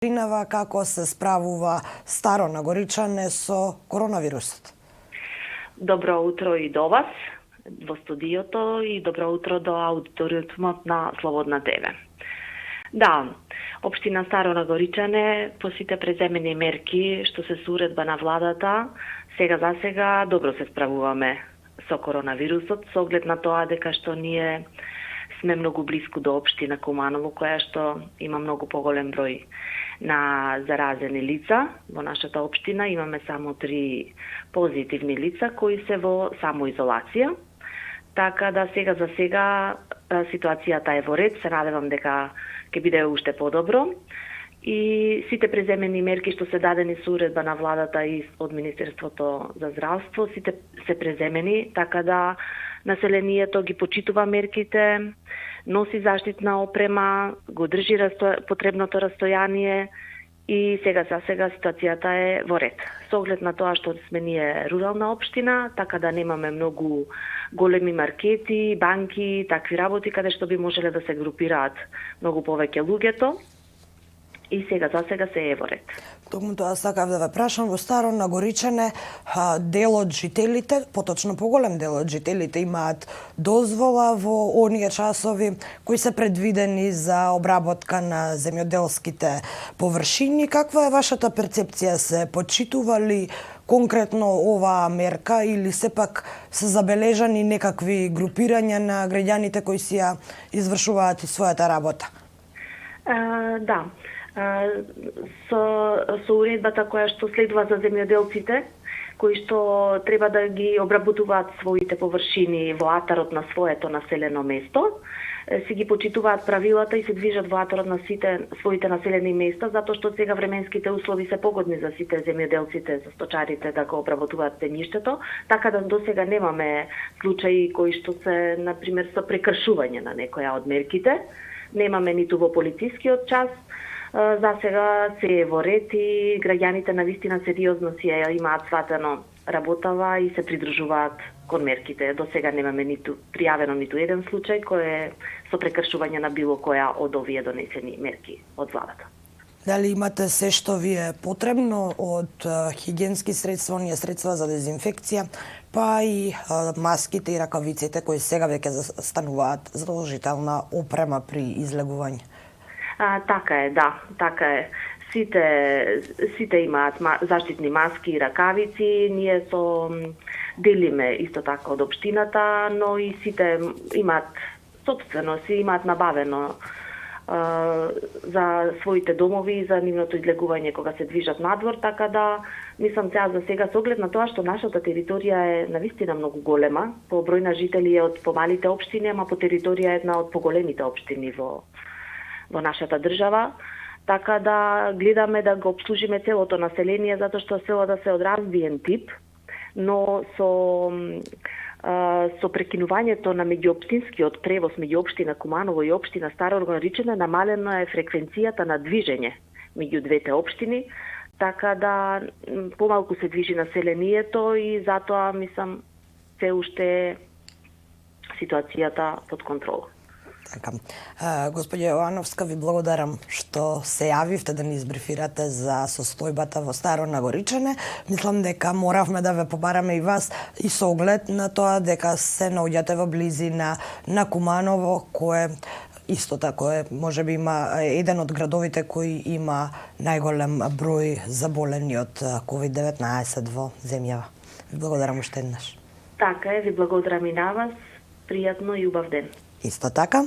Принава како се справува Старо Нагоричане со коронавирусот. Добро утро и до вас во студиото и добро утро до аудиториумот на Слободна ТВ. Да, општина Старо Нагоричане по сите преземени мерки што се со уредба на владата, сега за сега добро се справуваме со коронавирусот, со оглед на тоа дека што ние сме многу блиску до општина Куманово, која што има многу поголем број на заразени лица. Во нашата општина имаме само 3 позитивни лица кои се во самоизолација. Така да сега за сега ситуацијата е во ред, се надевам дека ќе биде уште подобро. И сите преземени мерки што се дадени со уредба на владата и од Министерството за здравство, сите се преземени, така да населението ги почитува мерките, носи заштитна опрема, го држи потребното растојание и сега за сега ситуацијата е во ред. Со оглед на тоа што сме ние рурална општина, така да немаме многу големи маркети, банки, такви работи каде што би можеле да се групираат многу повеќе луѓето. И сега за сега се е во ред. Токму тоа сакав да ве прашам, во Старо Нагоричане дел од жителите, поточно поголем дел од жителите имаат дозвола во оние часови кои се предвидени за обработка на земјоделските површини. Каква е вашата перцепција? Се почитува ли конкретно оваа мерка или сепак се забележани некакви групирања на граѓаните кои си ја извршуваат и својата работа? Да. Со уредбата која што следува за земјоделците, кои што треба да ги обработуваат своите површини во атарот на своето населено место, си ги почитуваат правилата и се движат во атарот на сите своите населени места, затоа што сега временските услови се погодни за сите земјоделците, за сточарите да го обработуваат земјиштето, така да досега немаме случаи кои што се, например, со прекршување на некоја од мерките. Немаме ниту во полицискиот час. За сега се е во ред и граѓаните на вистина сериозно си ја имаат сватено работава и се придружуваат кон мерките. До сега немаме ниту пријавено ниту еден случај кој е со прекршување на било која од овие донесени мерки од владата. Дали имате се што ви е потребно од хигиенски средства, оние средства за дезинфекција, па и маските и ракавиците кои сега веќе стануваат задолжителна опрема при излегување? Така е, да, така е. Сите имаат заштитни маски и ракавици, ние делиме исто така од општината, но и сите имаат собствено, имаат набавено за своите домови и за нивното излегување кога се движат надвор, така да мислам за сега со оглед на тоа што нашата територија е навистина многу голема, по број на жители е од помалите општини, ама по територија е една од поголемите општини во нашата држава, така да гледаме да го обслужиме целото население, затоа што селата се од развиен тип, но со прекинувањето на меѓуопштинскиот превоз меѓу општина Куманово и општина Старо Нагоричане намалена е фреквенцијата на движење меѓу двете општини, така да помалку се движи населението и затоа мислам се уште ситуацијата под контрола. Така. Господја Јовановска, ви благодарам што се јавивте да ни избрифирате за состојбата во Старо Нагоричане. Мислам дека моравме да ве побараме и вас и со оглед на тоа дека се наоѓате во близина на Куманово, кое исто тако е, можеби има еден од градовите кои има најголем број заболени од COVID-19 во земјава. Ви благодарам уште еднаш. Така е, ви благодарам и на вас. Пријатно и убав ден. Исто така.